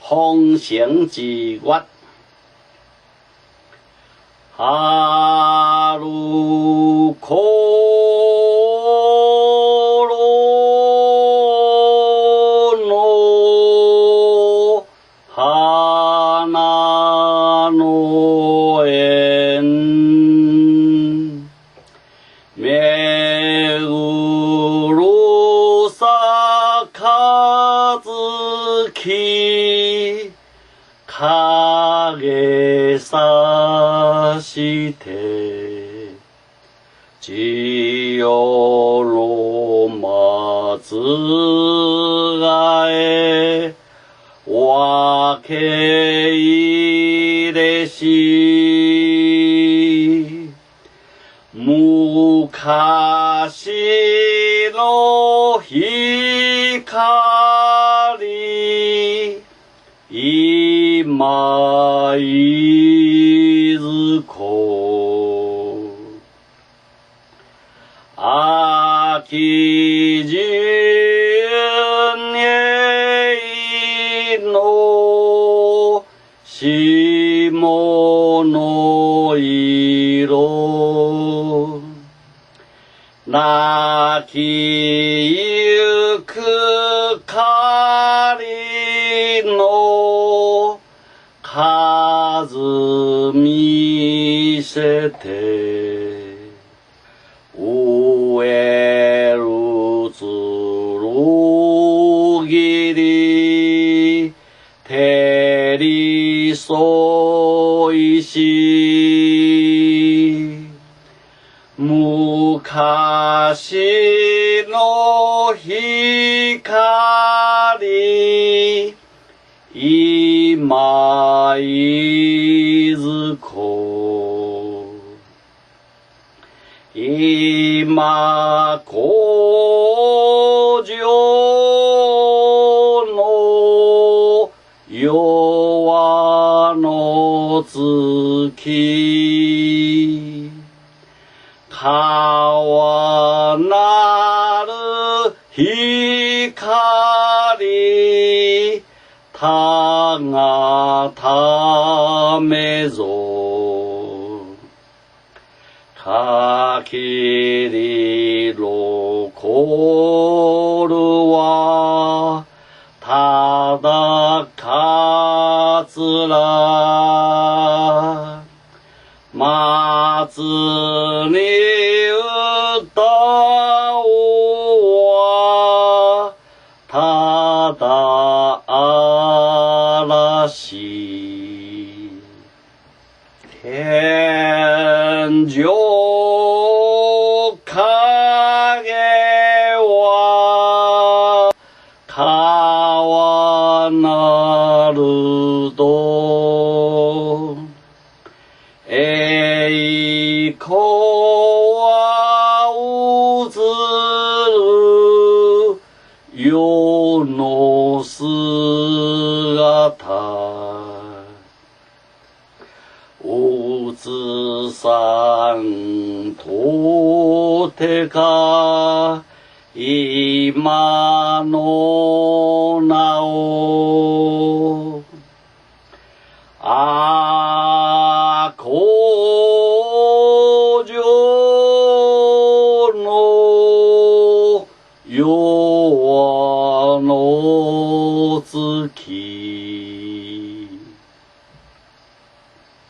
方行之月。春ころの花の縁めぐるさかずき影さして千代の松がえ分け入れし昔の光今いずこ秋十年の霜の色泣きゆく狩の数見せて植えるつるぎり照り添いし昔の光今いずこ今工場の夜の月川なる光たがためぞかきりろこるはただかつら松に歌おうはただ嵐天上影は川なるど栄光はうずる世の姿うつさんとてか今のなおあ工場の夜の月